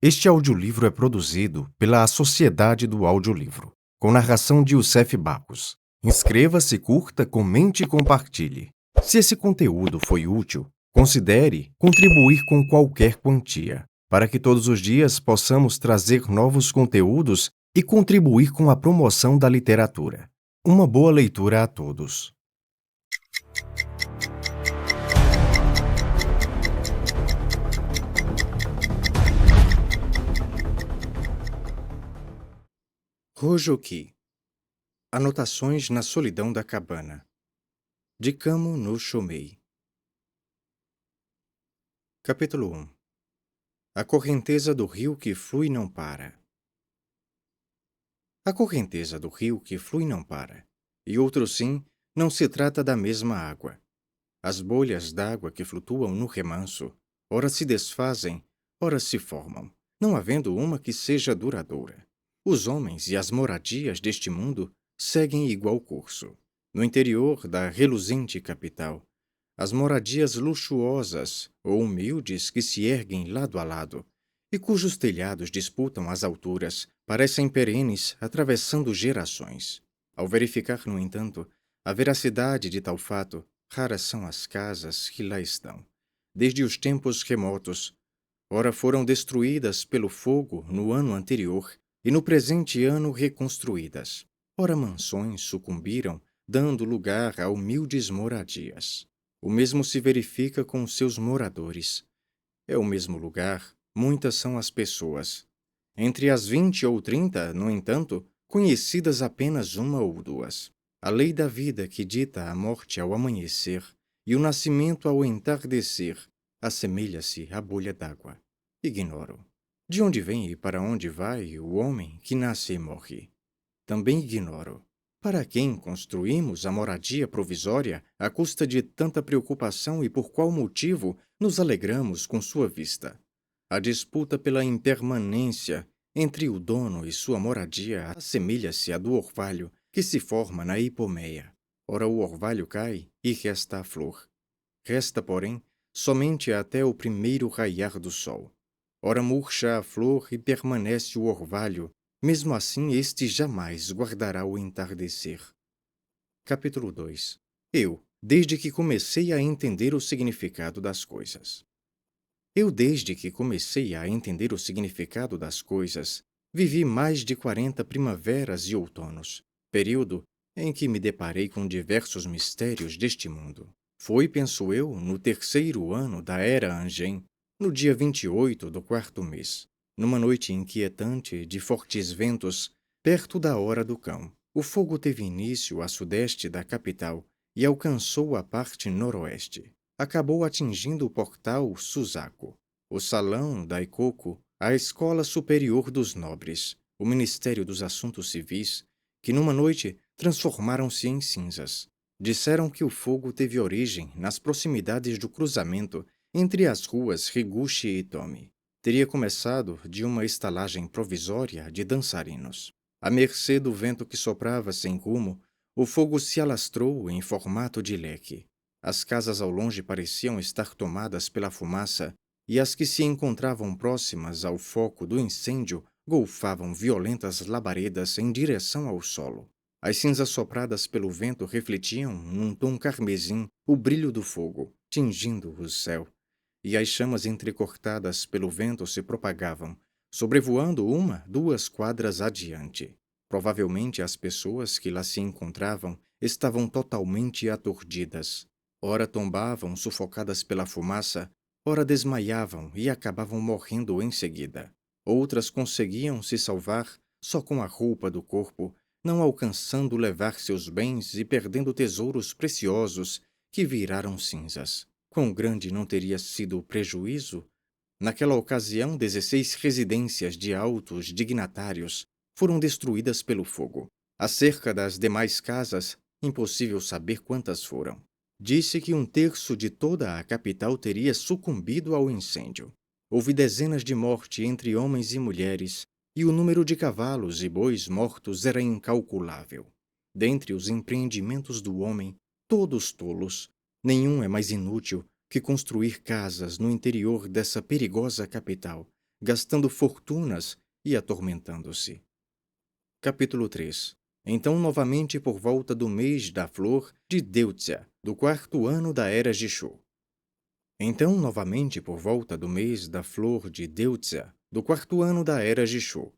Este audiolivro é produzido pela Sociedade do Audiolivro, com narração de Youssef Bacos. Inscreva-se, curta, comente e compartilhe. Se esse conteúdo foi útil, considere contribuir com qualquer quantia, para que todos os dias possamos trazer novos conteúdos e contribuir com a promoção da literatura. Uma boa leitura a todos. Rojoki. Anotações na solidão da cabana. De Kamo no Shomei. Capítulo 1. A correnteza do rio que flui e não para. A correnteza do rio que flui e não para. E outro sim, não se trata da mesma água. As bolhas d'água que flutuam no remanso, ora se desfazem, ora se formam, não havendo uma que seja duradoura. Os homens e as moradias deste mundo seguem igual curso. No interior da reluzente capital, as moradias luxuosas ou humildes que se erguem lado a lado e cujos telhados disputam as alturas parecem perenes atravessando gerações. Ao verificar, no entanto, a veracidade de tal fato, raras são as casas que lá estão. Desde os tempos remotos, ora foram destruídas pelo fogo no ano anterior e no presente ano reconstruídas. Ora mansões sucumbiram, dando lugar a humildes moradias. O mesmo se verifica com seus moradores. É o mesmo lugar, muitas são as pessoas. Entre as 20 ou 30, no entanto, conhecidas apenas uma ou duas. A lei da vida que dita a morte ao amanhecer e o nascimento ao entardecer assemelha-se à bolha d'água. Ignoro. De onde vem e para onde vai o homem que nasce e morre? Também ignoro. Para quem construímos a moradia provisória à custa de tanta preocupação e por qual motivo nos alegramos com sua vista? A disputa pela impermanência entre o dono e sua moradia assemelha-se à do orvalho que se forma na hipomeia. Ora o orvalho cai e resta a flor. Resta, porém, somente até o primeiro raiar do sol. Ora murcha a flor e permanece o orvalho. Mesmo assim, este jamais guardará o entardecer. Capítulo 2. Eu, desde que comecei a entender o significado das coisas. Desde que comecei a entender o significado das coisas, vivi mais de 40 primaveras e outonos, período em que me deparei com diversos mistérios deste mundo. Foi, penso eu, no terceiro ano da Era Angen, no dia 28 do quarto mês, numa noite inquietante de fortes ventos, perto da hora do cão. O fogo teve início a sudeste da capital e alcançou a parte noroeste. Acabou atingindo o portal Suzaku, o salão Daikoku, a Escola Superior dos Nobres, o Ministério dos Assuntos Civis, que numa noite transformaram-se em cinzas. Disseram que o fogo teve origem nas proximidades do cruzamento entre as ruas Higuchi e Tomi. Teria começado de uma estalagem provisória de dançarinos. À mercê do vento que soprava sem rumo, o fogo se alastrou em formato de leque. As casas ao longe pareciam estar tomadas pela fumaça e as que se encontravam próximas ao foco do incêndio golfavam violentas labaredas em direção ao solo. As cinzas sopradas pelo vento refletiam, num tom carmesim, o brilho do fogo, tingindo o céu. E as chamas entrecortadas pelo vento se propagavam, sobrevoando 1, 2 quadras adiante. Provavelmente as pessoas que lá se encontravam estavam totalmente aturdidas. Ora tombavam sufocadas pela fumaça, ora desmaiavam e acabavam morrendo em seguida. Outras conseguiam se salvar só com a roupa do corpo, não alcançando levar seus bens e perdendo tesouros preciosos que viraram cinzas. Quão grande não teria sido o prejuízo? Naquela ocasião, 16 residências de altos dignatários foram destruídas pelo fogo. Acerca das demais casas, impossível saber quantas foram. Disse que 1/3 de toda a capital teria sucumbido ao incêndio. Houve dezenas de mortes entre homens e mulheres, e o número de cavalos e bois mortos era incalculável. Dentre os empreendimentos do homem, todos tolos, nenhum é mais inútil que construir casas no interior dessa perigosa capital, gastando fortunas e atormentando-se. Capítulo 3. Então, novamente por volta do mês da flor de Deutzia, do 4º ano da era Jishú. Então, novamente por volta do mês da flor de Deutzia, do 4º ano da era Jishú,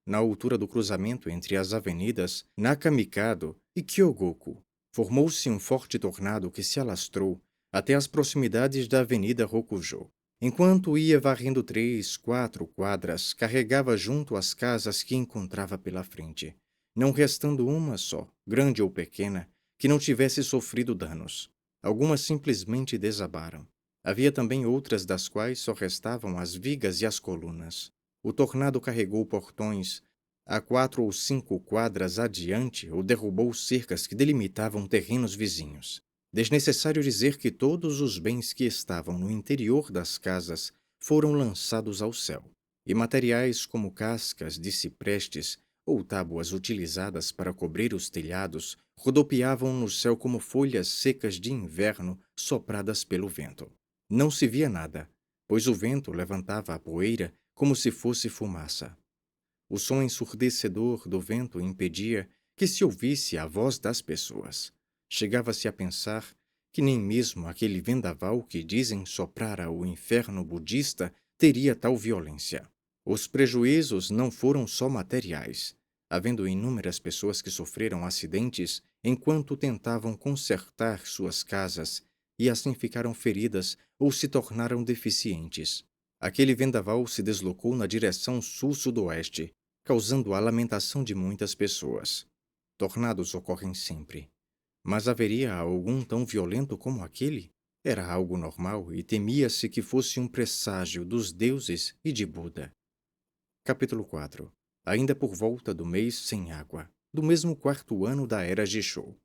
na altura do cruzamento entre as avenidas Nakamikado e Kyogoku, formou-se um forte tornado que se alastrou até as proximidades da avenida Rokujo. Enquanto ia varrendo 3, 4 quadras, carregava junto às casas que encontrava pela frente, não restando uma só, grande ou pequena, que não tivesse sofrido danos. Algumas simplesmente desabaram. Havia também outras das quais só restavam as vigas e as colunas. O tornado carregou portões a 4 ou 5 quadras adiante ou derrubou cercas que delimitavam terrenos vizinhos. Desnecessário dizer que todos os bens que estavam no interior das casas foram lançados ao céu, e materiais como cascas de ciprestes ou tábuas utilizadas para cobrir os telhados rodopiavam no céu como folhas secas de inverno sopradas pelo vento. Não se via nada, pois o vento levantava a poeira como se fosse fumaça. O som ensurdecedor do vento impedia que se ouvisse a voz das pessoas. Chegava-se a pensar que nem mesmo aquele vendaval que dizem soprar ao inferno budista teria tal violência. Os prejuízos não foram só materiais, havendo inúmeras pessoas que sofreram acidentes enquanto tentavam consertar suas casas e assim ficaram feridas ou se tornaram deficientes. Aquele vendaval se deslocou na direção sul-sudoeste, causando a lamentação de muitas pessoas. Tornados ocorrem sempre. Mas haveria algum tão violento como aquele? Era algo normal e temia-se que fosse um presságio dos deuses e de Buda. Capítulo 4. Ainda por volta do mês sem água, do mesmo 4º ano da era Jishou.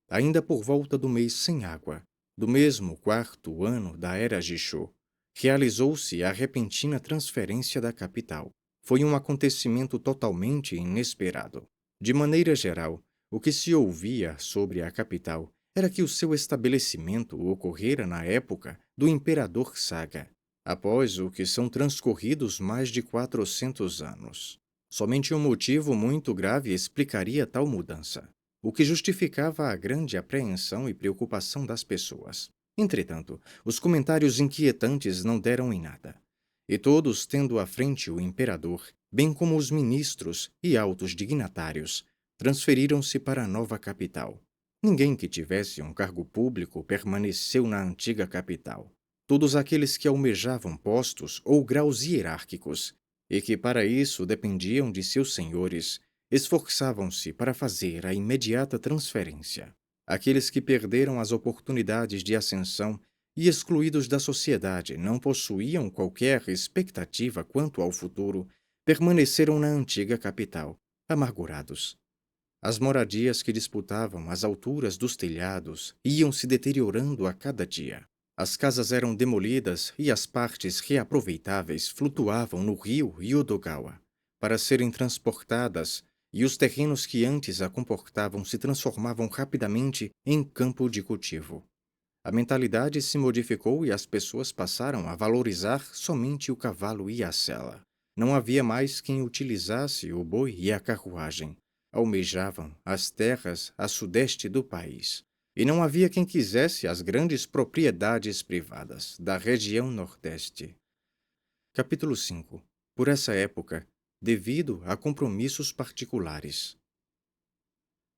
Ainda por volta do mês sem água, do mesmo 4º ano da era Jishou, realizou-se a repentina transferência da capital. Foi um acontecimento totalmente inesperado. De maneira geral, o que se ouvia sobre a capital era que o seu estabelecimento ocorrera na época do imperador Saga, após o que são transcorridos mais de 400 anos. Somente um motivo muito grave explicaria tal mudança, o que justificava a grande apreensão e preocupação das pessoas. Entretanto, os comentários inquietantes não deram em nada, e todos tendo à frente o imperador, bem como os ministros e altos dignatários, transferiram-se para a nova capital. Ninguém que tivesse um cargo público permaneceu na antiga capital. Todos aqueles que almejavam postos ou graus hierárquicos, e que para isso dependiam de seus senhores, esforçavam-se para fazer a imediata transferência. Aqueles que perderam as oportunidades de ascensão e excluídos da sociedade não possuíam qualquer expectativa quanto ao futuro, permaneceram na antiga capital, amargurados. As moradias que disputavam as alturas dos telhados iam se deteriorando a cada dia. As casas eram demolidas e as partes reaproveitáveis flutuavam no rio Yodogawa para serem transportadas, e os terrenos que antes a comportavam se transformavam rapidamente em campo de cultivo. A mentalidade se modificou e as pessoas passaram a valorizar somente o cavalo e a sela. Não havia mais quem utilizasse o boi e a carruagem. Almejavam as terras a sudeste do país. E não havia quem quisesse as grandes propriedades privadas da região nordeste. Capítulo 5. Por essa época, devido a compromissos particulares.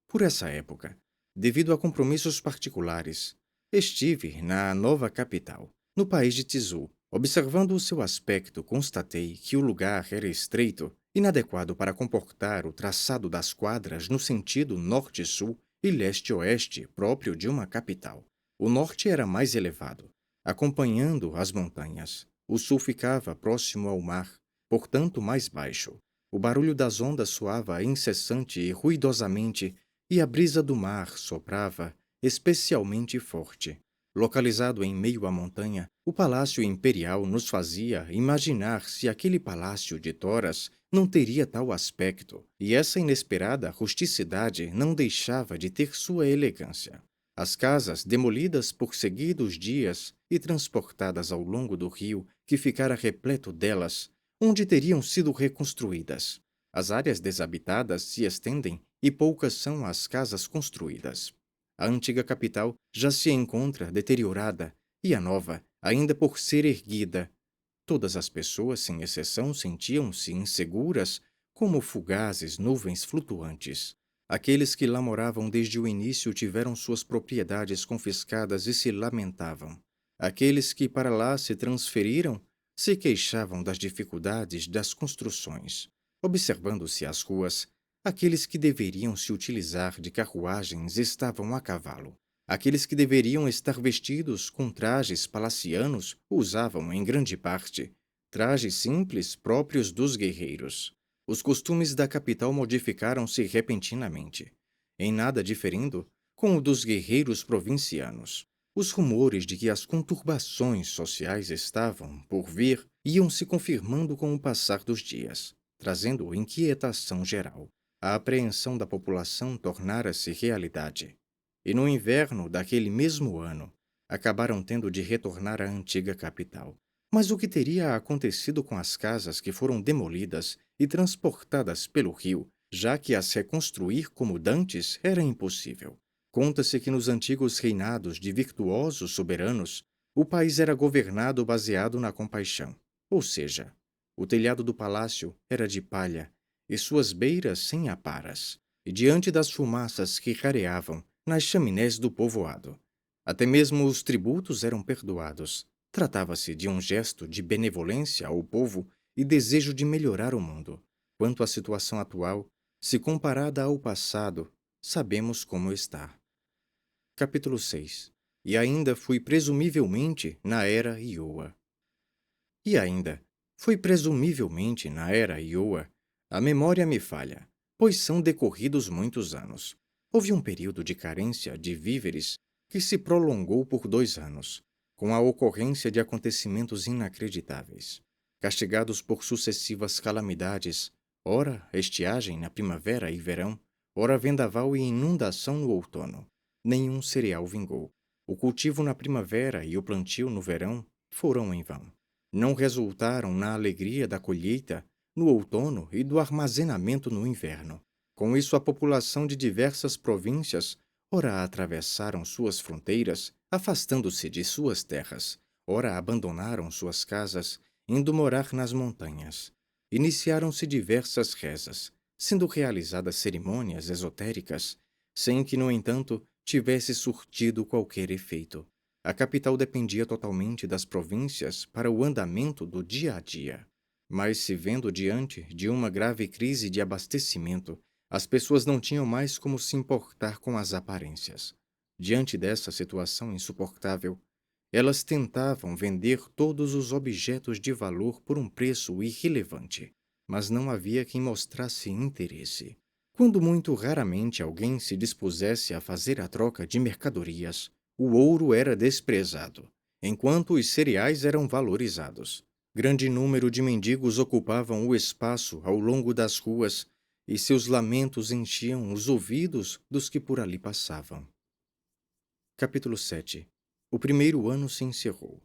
Por essa época, devido a compromissos particulares, estive na nova capital, no país de Tizou. Observando o seu aspecto, constatei que o lugar era estreito, inadequado para comportar o traçado das quadras no sentido norte-sul e leste-oeste próprio de uma capital. O norte era mais elevado, acompanhando as montanhas. O sul ficava próximo ao mar, portanto mais baixo. O barulho das ondas soava incessante e ruidosamente, e a brisa do mar soprava especialmente forte. Localizado em meio à montanha, o Palácio Imperial nos fazia imaginar se aquele palácio de toras não teria tal aspecto, e essa inesperada rusticidade não deixava de ter sua elegância. As casas, demolidas por seguidos dias e transportadas ao longo do rio, que ficara repleto delas, onde teriam sido reconstruídas. As áreas desabitadas se estendem e poucas são as casas construídas. A antiga capital já se encontra deteriorada e a nova, ainda por ser erguida. Todas as pessoas, sem exceção, sentiam-se inseguras, como fugazes nuvens flutuantes. Aqueles que lá moravam desde o início tiveram suas propriedades confiscadas e se lamentavam. Aqueles que para lá se transferiram se queixavam das dificuldades das construções. Observando-se as ruas, aqueles que deveriam se utilizar de carruagens estavam a cavalo. Aqueles que deveriam estar vestidos com trajes palacianos usavam, em grande parte, trajes simples próprios dos guerreiros. Os costumes da capital modificaram-se repentinamente, em nada diferindo com o dos guerreiros provincianos. Os rumores de que as conturbações sociais estavam por vir iam se confirmando com o passar dos dias, trazendo inquietação geral. A apreensão da população tornara-se realidade. E no inverno daquele mesmo ano, acabaram tendo de retornar à antiga capital. Mas o que teria acontecido com as casas que foram demolidas e transportadas pelo rio, já que as reconstruir como dantes era impossível? Conta-se que nos antigos reinados de virtuosos soberanos, o país era governado baseado na compaixão. Ou seja, o telhado do palácio era de palha e suas beiras sem aparas, e diante das fumaças que rareavam nas chaminés do povoado, até mesmo os tributos eram perdoados. Tratava-se de um gesto de benevolência ao povo e desejo de melhorar o mundo. Quanto à situação atual, se comparada ao passado, sabemos como está. Capítulo 6. E ainda fui presumivelmente na era Ioa. E ainda foi presumivelmente na era Ioa. A memória me falha, pois são decorridos muitos anos. Houve um período de carência de víveres que se prolongou por 2 anos, com a ocorrência de acontecimentos inacreditáveis. Castigados por sucessivas calamidades, ora estiagem na primavera e verão, ora vendaval e inundação no outono, nenhum cereal vingou. O cultivo na primavera e o plantio no verão foram em vão. Não resultaram na alegria da colheita no outono e do armazenamento no inverno. Com isso, a população de diversas províncias ora atravessaram suas fronteiras, afastando-se de suas terras, ora abandonaram suas casas, indo morar nas montanhas. Iniciaram-se diversas rezas, sendo realizadas cerimônias esotéricas, sem que, no entanto, tivesse surtido qualquer efeito. A capital dependia totalmente das províncias para o andamento do dia a dia. Mas, se vendo diante de uma grave crise de abastecimento, as pessoas não tinham mais como se importar com as aparências. Diante dessa situação insuportável, elas tentavam vender todos os objetos de valor por um preço irrelevante, mas não havia quem mostrasse interesse. Quando muito raramente alguém se dispusesse a fazer a troca de mercadorias, o ouro era desprezado, enquanto os cereais eram valorizados. Grande número de mendigos ocupavam o espaço ao longo das ruas e seus lamentos enchiam os ouvidos dos que por ali passavam. Capítulo 7. O primeiro ano se encerrou.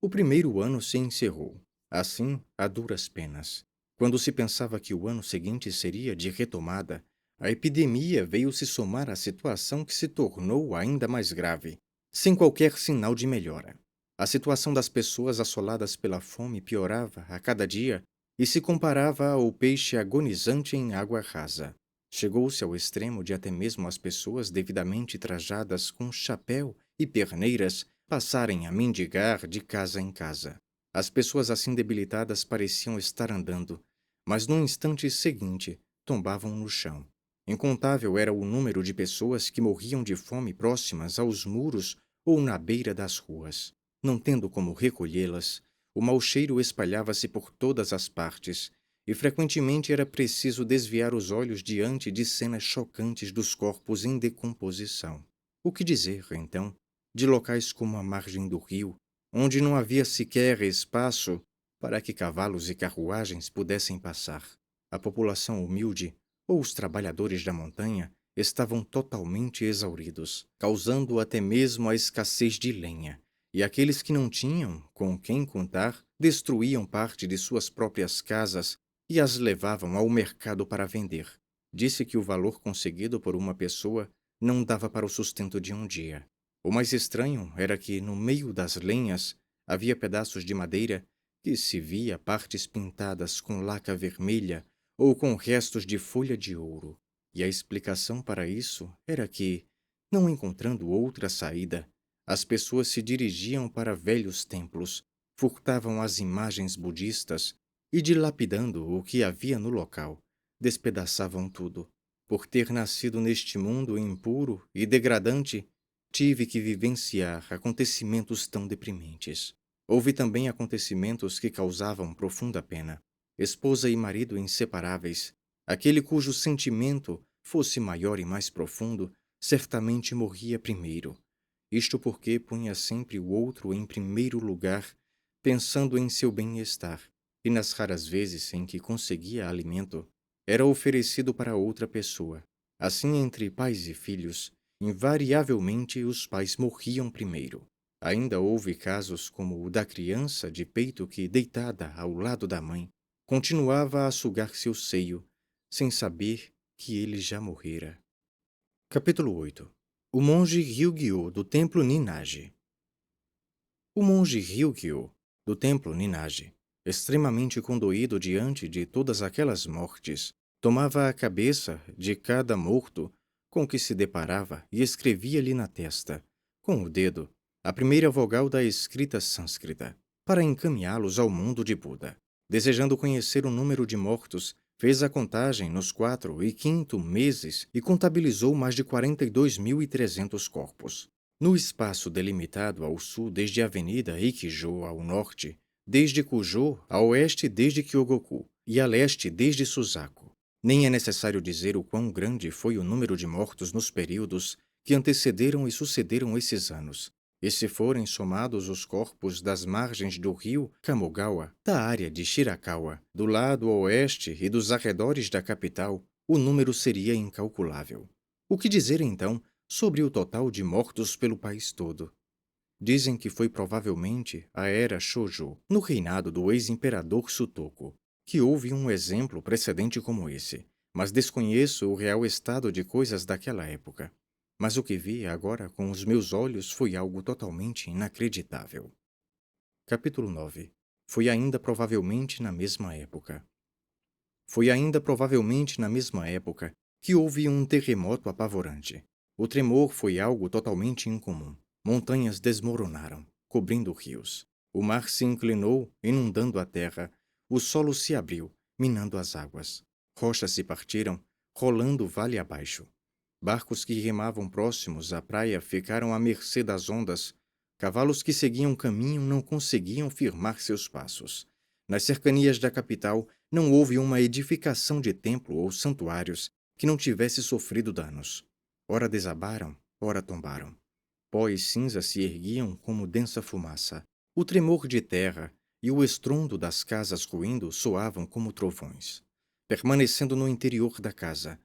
O primeiro ano se encerrou, assim, a duras penas. Quando se pensava que o ano seguinte seria de retomada, a epidemia veio se somar à situação que se tornou ainda mais grave, sem qualquer sinal de melhora. A situação das pessoas assoladas pela fome piorava a cada dia e se comparava ao peixe agonizante em água rasa. Chegou-se ao extremo de até mesmo as pessoas devidamente trajadas com chapéu e perneiras passarem a mendigar de casa em casa. As pessoas assim debilitadas pareciam estar andando, mas no instante seguinte tombavam no chão. Incontável era o número de pessoas que morriam de fome próximas aos muros ou na beira das ruas. Não tendo como recolhê-las, o mau cheiro espalhava-se por todas as partes, e frequentemente era preciso desviar os olhos diante de cenas chocantes dos corpos em decomposição. O que dizer, então, de locais como a margem do rio, onde não havia sequer espaço para que cavalos e carruagens pudessem passar? A população humilde, ou os trabalhadores da montanha, estavam totalmente exauridos, causando até mesmo a escassez de lenha, e aqueles que não tinham com quem contar destruíam parte de suas próprias casas e as levavam ao mercado para vender. Disse que o valor conseguido por uma pessoa não dava para o sustento de um dia. O mais estranho era que, no meio das lenhas, havia pedaços de madeira que se via partes pintadas com laca vermelha ou com restos de folha de ouro. E a explicação para isso era que, não encontrando outra saída, as pessoas se dirigiam para velhos templos, furtavam as imagens budistas e, dilapidando o que havia no local, despedaçavam tudo. Por ter nascido neste mundo impuro e degradante, tive que vivenciar acontecimentos tão deprimentes. Houve também acontecimentos que causavam profunda pena. Esposa e marido inseparáveis, aquele cujo sentimento fosse maior e mais profundo, certamente morria primeiro. Isto porque punha sempre o outro em primeiro lugar, pensando em seu bem-estar, e nas raras vezes em que conseguia alimento, era oferecido para outra pessoa. Assim, entre pais e filhos, invariavelmente os pais morriam primeiro. Ainda houve casos como o da criança de peito que, deitada ao lado da mãe, continuava a sugar seu seio, sem saber que ele já morrera. Capítulo 8. O monge Ryugyo do templo Ninage. O monge Ryugyo do templo Ninage, extremamente condoído diante de todas aquelas mortes, tomava a cabeça de cada morto com que se deparava e escrevia-lhe na testa, com o dedo, a primeira vogal da escrita sânscrita, para encaminhá-los ao mundo de Buda. Desejando conhecer o número de mortos, fez a contagem nos 4 e 5º meses e contabilizou mais de 42.300 corpos. No espaço delimitado ao sul desde a Avenida Ikijō ao norte, desde Kujō a oeste desde Kyogoku e a leste desde Suzaku. Nem é necessário dizer o quão grande foi o número de mortos nos períodos que antecederam e sucederam esses anos. E se forem somados os corpos das margens do rio Kamogawa, da área de Shirakawa, do lado oeste e dos arredores da capital, o número seria incalculável. O que dizer, então, sobre o total de mortos pelo país todo? Dizem que foi provavelmente a era Shōjō, no reinado do ex-imperador Sutoku, que houve um exemplo precedente como esse, mas desconheço o real estado de coisas daquela época. Mas o que vi agora com os meus olhos foi algo totalmente inacreditável. Capítulo 9. Foi ainda provavelmente na mesma época. Foi ainda provavelmente na mesma época que houve um terremoto apavorante. O tremor foi algo totalmente incomum. Montanhas desmoronaram, cobrindo rios. O mar se inclinou, inundando a terra. O solo se abriu, minando as águas. Rochas se partiram, rolando vale abaixo. Barcos que remavam próximos à praia ficaram à mercê das ondas. Cavalos que seguiam caminho não conseguiam firmar seus passos. Nas cercanias da capital não houve uma edificação de templo ou santuários que não tivesse sofrido danos. Ora desabaram, ora tombaram. Pó e cinza se erguiam como densa fumaça. O tremor de terra e o estrondo das casas ruindo soavam como trovões. Permanecendo no interior da casa,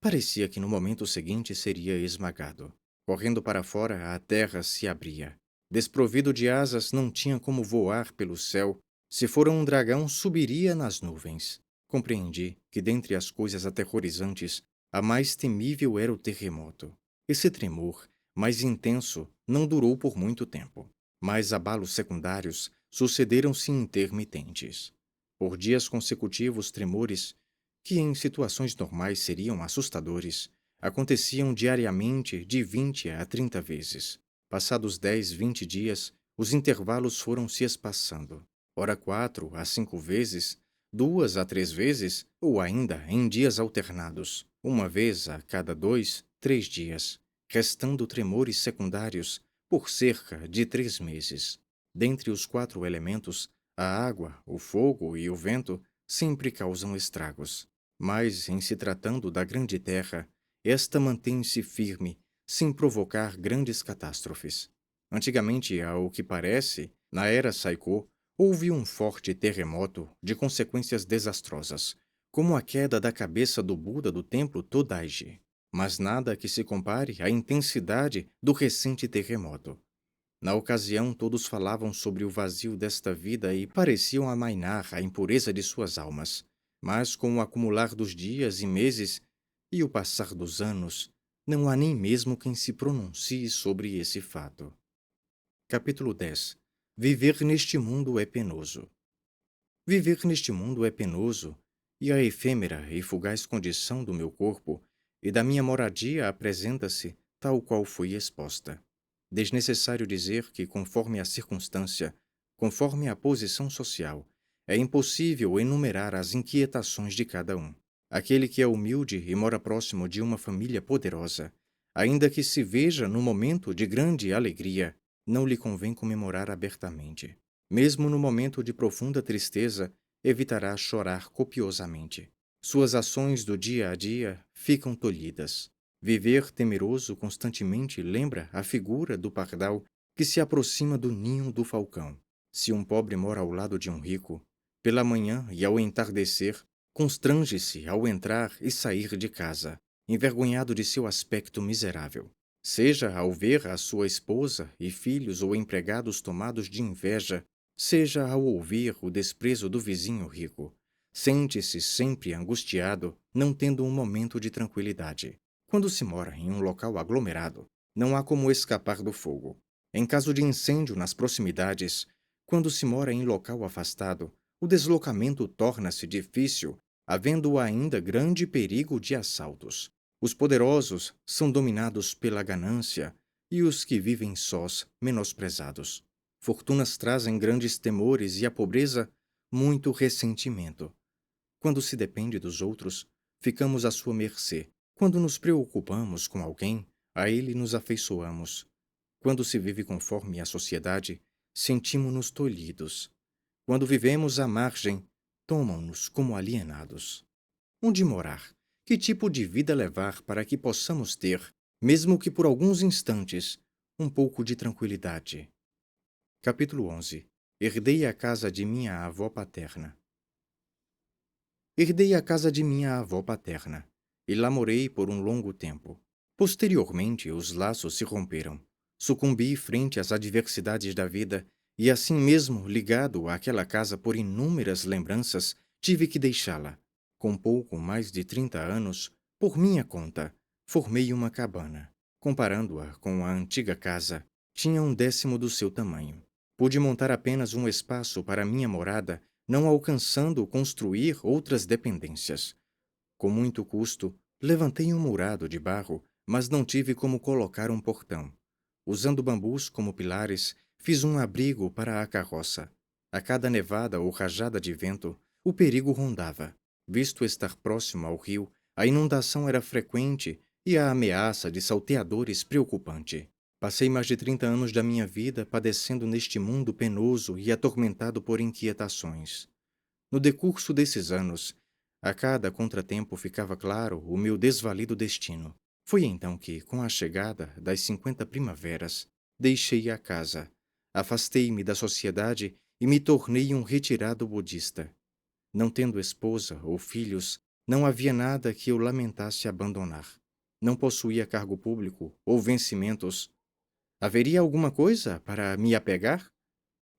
parecia que no momento seguinte seria esmagado. Correndo para fora, a terra se abria. Desprovido de asas, não tinha como voar pelo céu. Se fora um dragão, subiria nas nuvens. Compreendi que, dentre as coisas aterrorizantes, a mais temível era o terremoto. Esse tremor, mais intenso, não durou por muito tempo, mas abalos secundários sucederam-se intermitentes. Por dias consecutivos, tremores, que em situações normais seriam assustadores, aconteciam diariamente de 20 a 30 vezes. Passados 10, 20 dias, os intervalos foram se espaçando. Ora 4 a 5 vezes, 2 a 3 vezes, ou ainda em dias alternados, uma vez a cada 2, 3 dias, restando tremores secundários por cerca de 3 meses. Dentre os 4 elementos, a água, o fogo e o vento sempre causam estragos. Mas, em se tratando da Grande Terra, esta mantém-se firme, sem provocar grandes catástrofes. Antigamente, ao que parece, na era Saikō, houve um forte terremoto de consequências desastrosas, como a queda da cabeça do Buda do templo Todaiji, mas nada que se compare à intensidade do recente terremoto. Na ocasião, todos falavam sobre o vazio desta vida e pareciam amainar a impureza de suas almas. Mas, com o acumular dos dias e meses e o passar dos anos, não há nem mesmo quem se pronuncie sobre esse fato. Capítulo 10. Viver neste mundo é penoso. Viver neste mundo é penoso, e a efêmera e fugaz condição do meu corpo e da minha moradia apresenta-se tal qual foi exposta. Desnecessário dizer que, conforme a circunstância, conforme a posição social, é impossível enumerar as inquietações de cada um. Aquele que é humilde e mora próximo de uma família poderosa, ainda que se veja no momento de grande alegria, não lhe convém comemorar abertamente. Mesmo no momento de profunda tristeza, evitará chorar copiosamente. Suas ações do dia a dia ficam tolhidas. Viver temeroso constantemente lembra a figura do pardal que se aproxima do ninho do falcão. Se um pobre mora ao lado de um rico, pela manhã e ao entardecer, constrange-se ao entrar e sair de casa, envergonhado de seu aspecto miserável. Seja ao ver a sua esposa e filhos ou empregados tomados de inveja, seja ao ouvir o desprezo do vizinho rico, sente-se sempre angustiado, não tendo um momento de tranquilidade. Quando se mora em um local aglomerado, não há como escapar do fogo. Em caso de incêndio nas proximidades, quando se mora em local afastado, o deslocamento torna-se difícil, havendo ainda grande perigo de assaltos. Os poderosos são dominados pela ganância e os que vivem sós menosprezados. Fortunas trazem grandes temores e a pobreza muito ressentimento. Quando se depende dos outros, ficamos à sua mercê. Quando nos preocupamos com alguém, a ele nos afeiçoamos. Quando se vive conforme a sociedade, sentimos-nos tolhidos. Quando vivemos à margem, tomam-nos como alienados. Onde morar? Que tipo de vida levar para que possamos ter, mesmo que por alguns instantes, um pouco de tranquilidade? Capítulo 11. Herdei a casa de minha avó paterna. Herdei a casa de minha avó paterna, e lá morei por um longo tempo. Posteriormente, os laços se romperam. Sucumbi frente às adversidades da vida, e assim mesmo, ligado àquela casa por inúmeras lembranças, tive que deixá-la. Com pouco mais de 30 anos, por minha conta, formei uma cabana. Comparando-a com a antiga casa, tinha 1/10 do seu tamanho. Pude montar apenas um espaço para minha morada, não alcançando construir outras dependências. Com muito custo, levantei um murado de barro, mas não tive como colocar um portão. Usando bambus como pilares, fiz um abrigo para a carroça. A cada nevada ou rajada de vento, o perigo rondava. Visto estar próximo ao rio, a inundação era frequente e a ameaça de salteadores preocupante. Passei mais de 30 anos da minha vida padecendo neste mundo penoso e atormentado por inquietações. No decurso desses anos, a cada contratempo ficava claro o meu desvalido destino. Foi então que, com a chegada das 50 primaveras, deixei a casa, afastei-me da sociedade e me tornei um retirado budista. Não tendo esposa ou filhos, não havia nada que eu lamentasse abandonar. Não possuía cargo público ou vencimentos. Haveria alguma coisa para me apegar?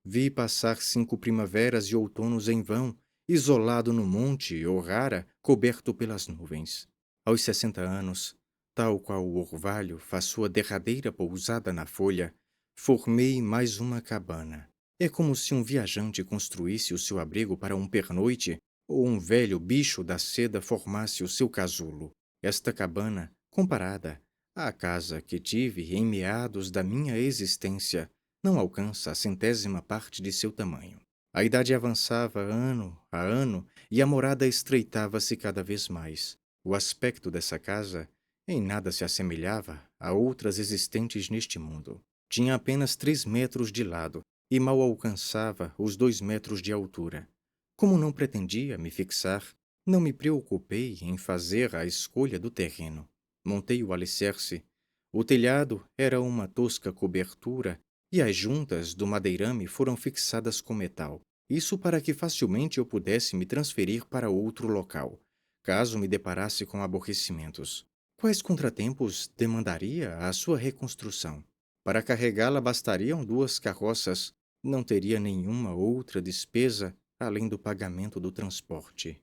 Vi passar 5 primaveras e outonos em vão, isolado no monte Orrara, coberto pelas nuvens. Aos 60 anos, tal qual o orvalho faz sua derradeira pousada na folha, formei mais uma cabana. É como se um viajante construísse o seu abrigo para um pernoite ou um velho bicho da seda formasse o seu casulo. Esta cabana, comparada à casa que tive em meados da minha existência, não alcança a 100ª parte de seu tamanho. A idade avançava ano a ano e a morada estreitava-se cada vez mais. O aspecto dessa casa em nada se assemelhava a outras existentes neste mundo. Tinha apenas 3 metros de lado e mal alcançava os 2 metros de altura. Como não pretendia me fixar, não me preocupei em fazer a escolha do terreno. Montei o alicerce. O telhado era uma tosca cobertura e as juntas do madeirame foram fixadas com metal. Isso para que facilmente eu pudesse me transferir para outro local, caso me deparasse com aborrecimentos. Quais contratempos demandaria a sua reconstrução? Para carregá-la bastariam 2 carroças, não teria nenhuma outra despesa além do pagamento do transporte.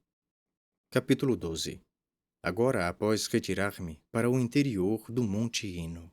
Capítulo 12. Agora, após retirar-me para o interior do Monte Rino.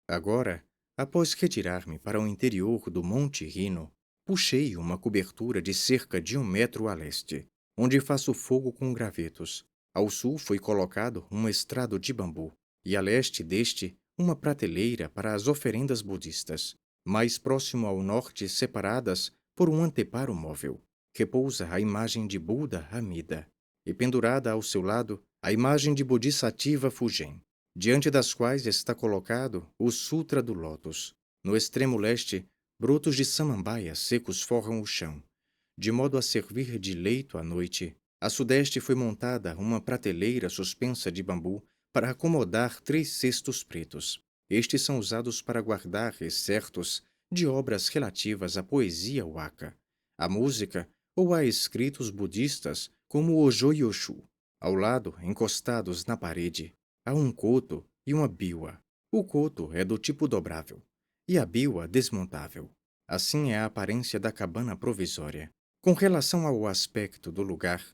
Agora, após retirar-me para o interior do Monte Rino, puxei uma cobertura de cerca de 1 metro a leste, onde faço fogo com gravetos. Ao sul foi colocado um estrado de bambu, e a leste deste, uma prateleira para as oferendas budistas. Mais próximo ao norte, separadas por um anteparo móvel, repousa a imagem de Buda Amida, e pendurada ao seu lado, a imagem de Bodhisattva Fugen, diante das quais está colocado o Sutra do Lótus. No extremo leste, brotos de samambaias secos forram o chão, de modo a servir de leito à noite. A sudeste foi montada uma prateleira suspensa de bambu para acomodar 3 cestos pretos. Estes são usados para guardar excertos de obras relativas à poesia waka, à música ou a escritos budistas como o Joyoshu. Ao lado, encostados na parede, há um koto e uma biwa. O koto é do tipo dobrável e a biwa desmontável. Assim é a aparência da cabana provisória. Com relação ao aspecto do lugar,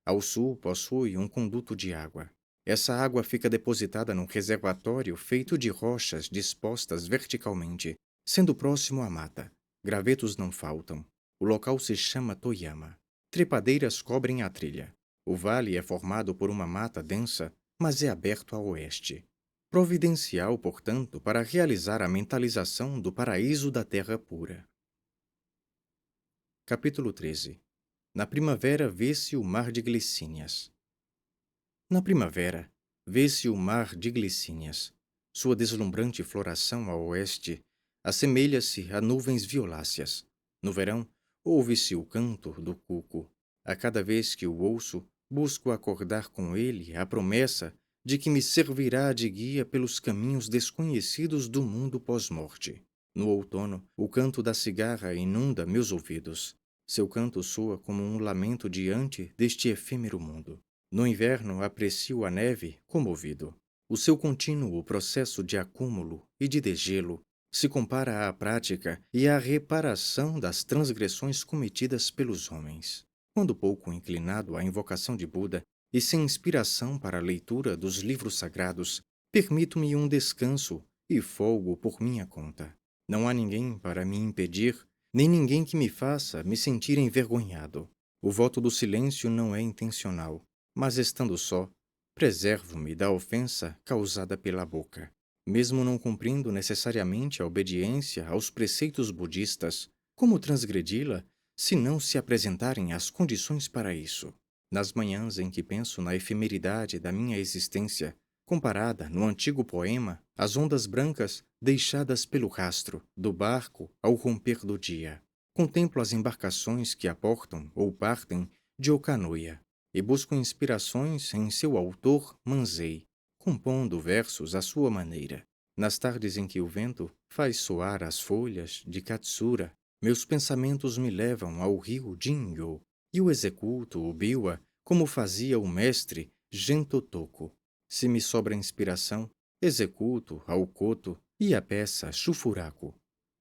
ao sul possui um conduto de água. Essa água fica depositada num reservatório feito de rochas dispostas verticalmente, sendo próximo à mata. Gravetos não faltam. O local se chama Toyama. Trepadeiras cobrem a trilha. O vale é formado por uma mata densa, mas é aberto a oeste. Providencial, portanto, para realizar a mentalização do paraíso da terra pura. Capítulo 13. Na primavera vê-se o mar de glicínias. Na primavera, vê-se o mar de glicínias. Sua deslumbrante floração a oeste assemelha-se a nuvens violáceas. No verão, ouve-se o canto do cuco. A cada vez que o ouço, busco acordar com ele a promessa de que me servirá de guia pelos caminhos desconhecidos do mundo pós-morte. No outono, o canto da cigarra inunda meus ouvidos. Seu canto soa como um lamento diante deste efêmero mundo. No inverno, aprecio a neve comovido. O seu contínuo processo de acúmulo e de degelo se compara à prática e à reparação das transgressões cometidas pelos homens. Quando pouco inclinado à invocação de Buda e sem inspiração para a leitura dos livros sagrados, permito-me um descanso e folgo por minha conta. Não há ninguém para me impedir, nem ninguém que me faça me sentir envergonhado. O voto do silêncio não é intencional, mas estando só, preservo-me da ofensa causada pela boca. Mesmo não cumprindo necessariamente a obediência aos preceitos budistas, como transgredi-la se não se apresentarem as condições para isso? Nas manhãs em que penso na efemeridade da minha existência, comparada no antigo poema às ondas brancas deixadas pelo rastro do barco ao romper do dia, contemplo as embarcações que aportam ou partem de Okanoya e busco inspirações em seu autor Manzei, compondo versos à sua maneira. Nas tardes em que o vento faz soar as folhas de Katsura, meus pensamentos me levam ao rio Jinyo e o executo o biwa como fazia o mestre Gentotoko. Se me sobra inspiração, executo ao koto e a peça Shufuraku.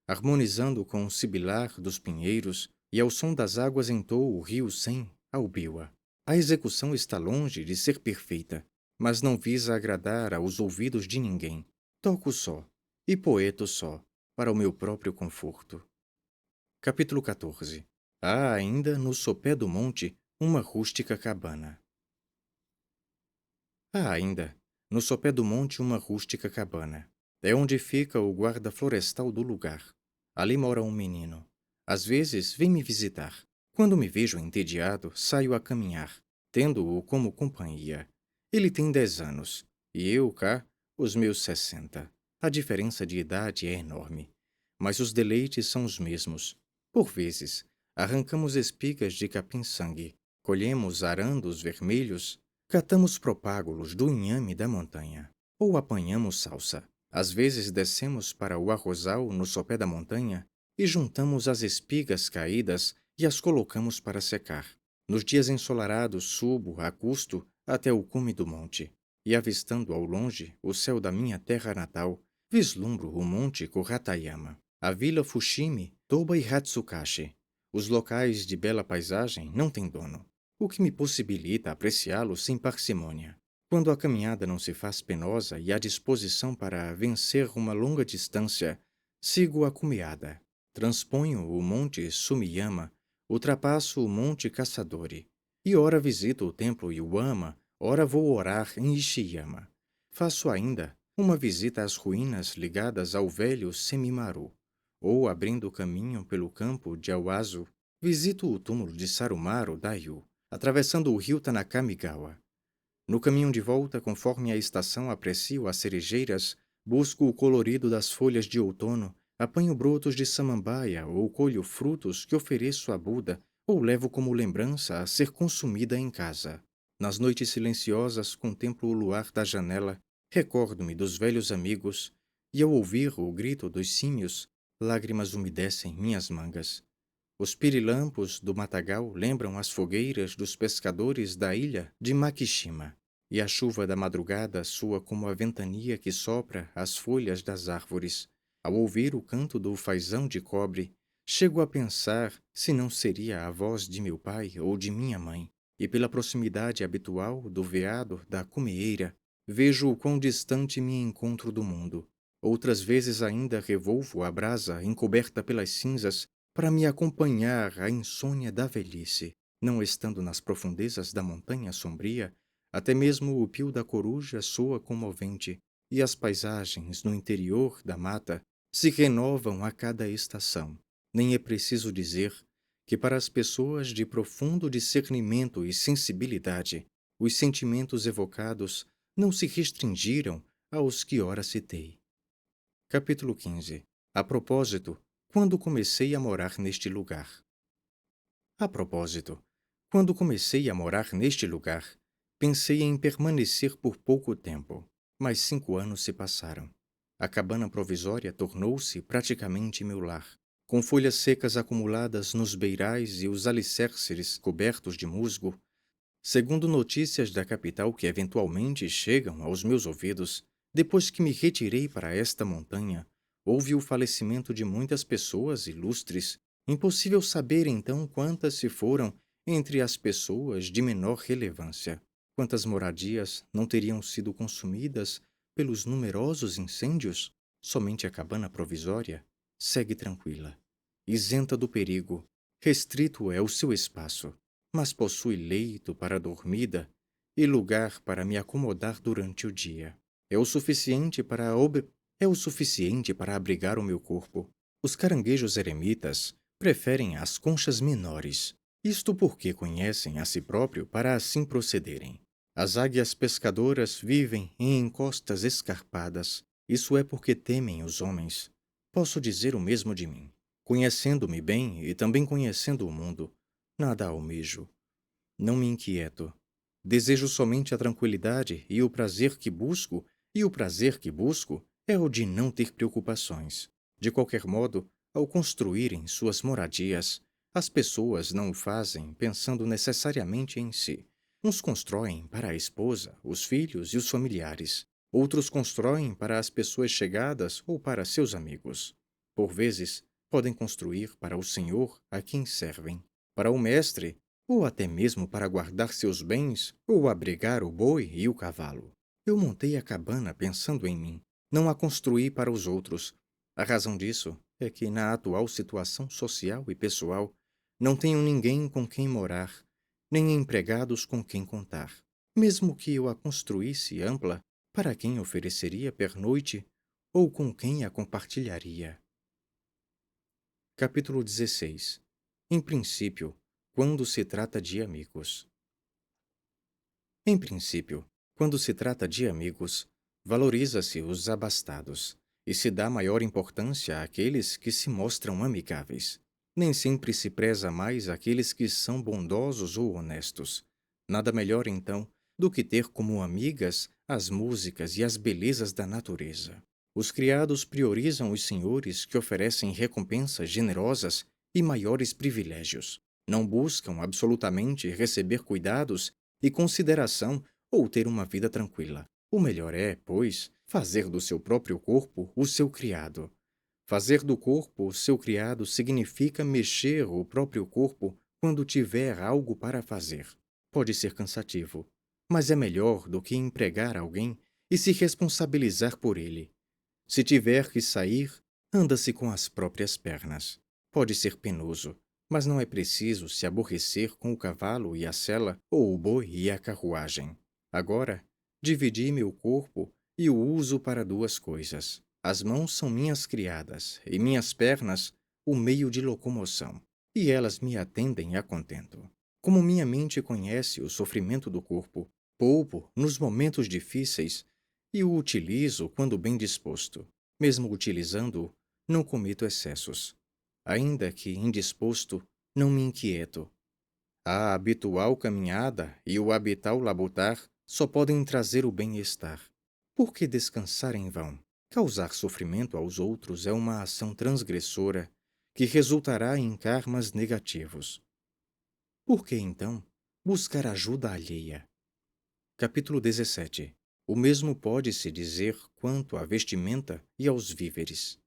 Harmonizando com o sibilar dos pinheiros e ao som das águas entoo o rio Sen ao biwa. A execução está longe de ser perfeita, mas não visa agradar aos ouvidos de ninguém. Toco só e poeto só, para o meu próprio conforto. Capítulo 14. Há ainda no sopé do monte uma rústica cabana. Há ainda no sopé do monte uma rústica cabana. É onde fica o guarda florestal do lugar. Ali mora um menino. Às vezes vem me visitar. Quando me vejo entediado, saio a caminhar, tendo-o como companhia. Ele tem 10 anos, e eu cá, os meus 60. A diferença de idade é enorme, mas os deleites são os mesmos. Por vezes, arrancamos espigas de capim-sangue, colhemos arandos vermelhos, catamos propágulos do inhame da montanha, ou apanhamos salsa. Às vezes descemos para o arrozal no sopé da montanha e juntamos as espigas caídas e as colocamos para secar. Nos dias ensolarados subo, a custo, até o cume do monte, e avistando ao longe o céu da minha terra natal, Vislumbro o Monte Koratayama, a Vila Fushimi, Toba e Hatsukashi. Os locais de bela paisagem não têm dono, o que me possibilita apreciá-los sem parcimônia. Quando a caminhada não se faz penosa e há disposição para vencer uma longa distância, sigo a cumeada. Transponho o Monte Sumiyama, ultrapasso o Monte Caçadori, e ora visito o Templo Iwama, ora vou orar em Ishiyama. Faço ainda uma visita às ruínas ligadas ao velho Semimaru, ou abrindo caminho pelo campo de Awazu, visito o túmulo de Sarumaru Dayu, atravessando o rio Tanakamigawa. No caminho de volta, conforme a estação aprecio as cerejeiras, busco o colorido das folhas de outono, apanho brotos de samambaia ou colho frutos que ofereço a Buda ou levo como lembrança a ser consumida em casa. Nas noites silenciosas, contemplo o luar da janela, recordo-me dos velhos amigos, e ao ouvir o grito dos símios, lágrimas umedecem minhas mangas. Os pirilampos do matagal lembram as fogueiras dos pescadores da ilha de Makishima, e a chuva da madrugada soa como a ventania que sopra as folhas das árvores. Ao ouvir o canto do fazão de cobre, chego a pensar se não seria a voz de meu pai ou de minha mãe, e pela proximidade habitual do veado da cumeeira, vejo o quão distante me encontro do mundo. Outras vezes ainda revolvo a brasa encoberta pelas cinzas para me acompanhar à insônia da velhice. Não estando nas profundezas da montanha sombria, até mesmo o pio da coruja soa comovente, e as paisagens no interior da mata se renovam a cada estação. Nem é preciso dizer que para as pessoas de profundo discernimento e sensibilidade, os sentimentos evocados não se restringiram aos que ora citei. Capítulo 15. A propósito, quando comecei a morar neste lugar. A propósito, quando comecei a morar neste lugar, pensei em permanecer por pouco tempo, mas 5 anos se passaram. A cabana provisória tornou-se praticamente meu lar, com folhas secas acumuladas nos beirais e os alicerces cobertos de musgo. Segundo notícias da capital que eventualmente chegam aos meus ouvidos, depois que me retirei para esta montanha, houve o falecimento de muitas pessoas ilustres. Impossível saber então quantas se foram entre as pessoas de menor relevância. Quantas moradias não teriam sido consumidas pelos numerosos incêndios? Somente a cabana provisória segue tranquila, isenta do perigo. Restrito é o seu espaço, mas possui leito para a dormida e lugar para me acomodar durante o dia. É o suficiente para abrigar o meu corpo. Os caranguejos eremitas preferem as conchas menores, isto porque conhecem a si próprio para assim procederem. As águias pescadoras vivem em encostas escarpadas, isso é porque temem os homens. Posso dizer o mesmo de mim. Conhecendo-me bem e também conhecendo o mundo, nada almejo. Não me inquieto. Desejo somente a tranquilidade e o prazer que busco, e o prazer que busco é o de não ter preocupações. De qualquer modo, ao construírem suas moradias, as pessoas não o fazem pensando necessariamente em si. Uns constroem para a esposa, os filhos e os familiares. Outros constroem para as pessoas chegadas ou para seus amigos. Por vezes, podem construir para o senhor a quem servem, para o mestre, ou até mesmo para guardar seus bens ou abrigar o boi e o cavalo. Eu montei a cabana pensando em mim, não a construí para os outros. A razão disso é que, na atual situação social e pessoal, não tenho ninguém com quem morar, nem empregados com quem contar. Mesmo que eu a construísse ampla, para quem ofereceria pernoite ou com quem a compartilharia? Capítulo 16. Em princípio, quando se trata de amigos. Em princípio, quando se trata de amigos, valoriza-se os abastados e se dá maior importância àqueles que se mostram amigáveis. Nem sempre se preza mais aqueles que são bondosos ou honestos. Nada melhor, então, do que ter como amigas as músicas e as belezas da natureza. Os criados priorizam os senhores que oferecem recompensas generosas e maiores privilégios. Não buscam absolutamente receber cuidados e consideração ou ter uma vida tranquila. O melhor é, pois, fazer do seu próprio corpo o seu criado. Fazer do corpo o seu criado significa mexer o próprio corpo quando tiver algo para fazer. Pode ser cansativo, mas é melhor do que empregar alguém e se responsabilizar por ele. Se tiver que sair, anda-se com as próprias pernas. Pode ser penoso, mas não é preciso se aborrecer com o cavalo e a sela ou o boi e a carruagem. Agora, dividi meu corpo e o uso para duas coisas. As mãos são minhas criadas e minhas pernas o meio de locomoção, e elas me atendem a contento. Como minha mente conhece o sofrimento do corpo, poupo nos momentos difíceis e o utilizo quando bem disposto. Mesmo utilizando-o, não cometo excessos. Ainda que indisposto, não me inquieto. A habitual caminhada e o habital labutar só podem trazer o bem-estar. Por que descansar em vão? Causar sofrimento aos outros é uma ação transgressora que resultará em karmas negativos. Por que, então, buscar ajuda alheia? Capítulo 17. O mesmo pode-se dizer quanto à vestimenta e aos víveres.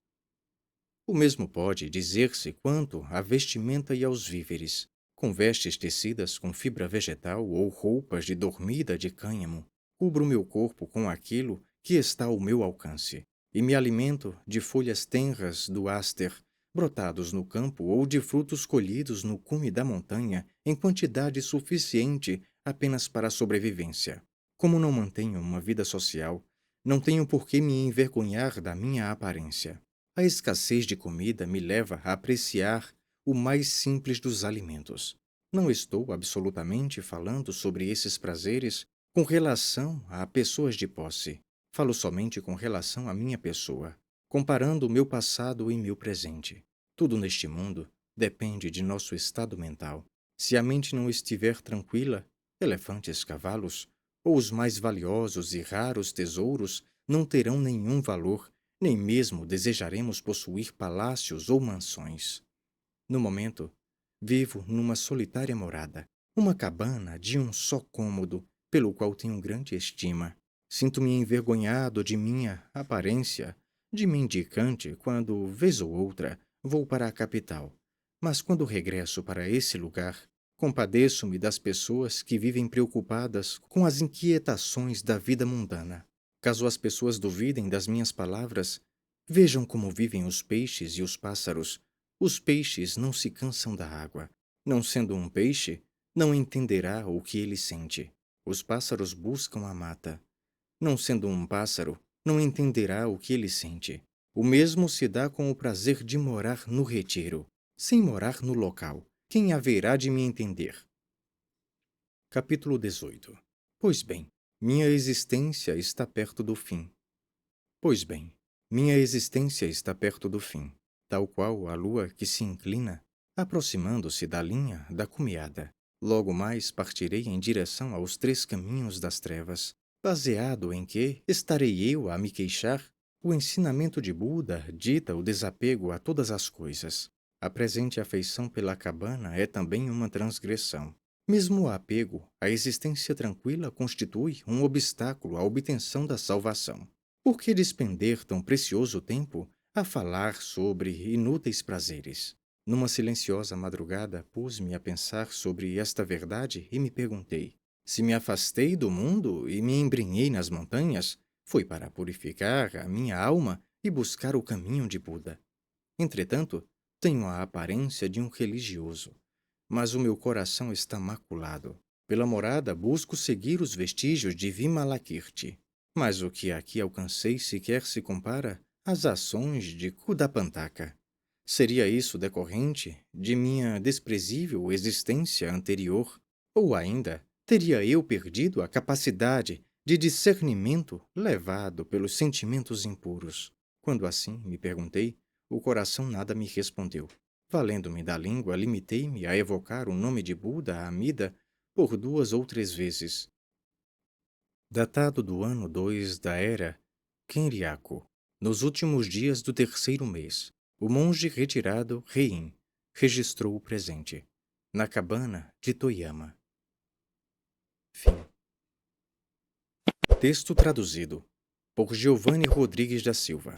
O mesmo pode dizer-se quanto à vestimenta e aos víveres. Com vestes tecidas com fibra vegetal ou roupas de dormida de cânhamo, cubro meu corpo com aquilo que está ao meu alcance, e me alimento de folhas tenras do áster, brotados no campo ou de frutos colhidos no cume da montanha em quantidade suficiente apenas para a sobrevivência. Como não mantenho uma vida social, não tenho por que me envergonhar da minha aparência. A escassez de comida me leva a apreciar o mais simples dos alimentos. Não estou absolutamente falando sobre esses prazeres com relação a pessoas de posse. Falo somente com relação à minha pessoa, comparando o meu passado e meu presente. Tudo neste mundo depende de nosso estado mental. Se a mente não estiver tranquila, elefantes, cavalos, ou os mais valiosos e raros tesouros não terão nenhum valor, nem mesmo desejaremos possuir palácios ou mansões. No momento, vivo numa solitária morada, uma cabana de um só cômodo, pelo qual tenho grande estima. Sinto-me envergonhado de minha aparência de mendicante quando, vez ou outra, vou para a capital. Mas quando regresso para esse lugar, compadeço-me das pessoas que vivem preocupadas com as inquietações da vida mundana. Caso as pessoas duvidem das minhas palavras, vejam como vivem os peixes e os pássaros. Os peixes não se cansam da água. Não sendo um peixe, não entenderá o que ele sente. Os pássaros buscam a mata. Não sendo um pássaro, não entenderá o que ele sente. O mesmo se dá com o prazer de morar no retiro. Sem morar no local, quem haverá de me entender? Capítulo 18. Pois bem, minha existência está perto do fim. Pois bem, minha existência está perto do fim, tal qual a lua que se inclina, aproximando-se da linha da cumeada. Logo mais partirei em direção aos três caminhos das trevas, baseado em que estarei eu a me queixar. O ensinamento de Buda dita o desapego a todas as coisas. A presente afeição pela cabana é também uma transgressão. Mesmo o apego à existência tranquila constitui um obstáculo à obtenção da salvação. Por que despender tão precioso tempo a falar sobre inúteis prazeres? Numa silenciosa madrugada, pus-me a pensar sobre esta verdade e me perguntei: se me afastei do mundo e me embrenhei nas montanhas, foi para purificar a minha alma e buscar o caminho de Buda. Entretanto, tenho a aparência de um religioso, mas o meu coração está maculado. Pela morada, busco seguir os vestígios de Vimalakirti. Mas o que aqui alcancei sequer se compara às ações de Kudapantaka. Seria isso decorrente de minha desprezível existência anterior? Ou ainda, teria eu perdido a capacidade de discernimento levado pelos sentimentos impuros? Quando assim me perguntei, o coração nada me respondeu. Valendo-me da língua, limitei-me a evocar o nome de Buda Amida por 2 ou 3 vezes. Datado do ano 2 da era Kenryaku, nos últimos dias do terceiro mês, o monge retirado Rein registrou o presente, na cabana de Toyama. Fim. Texto traduzido por Giovanni Rodrigues da Silva.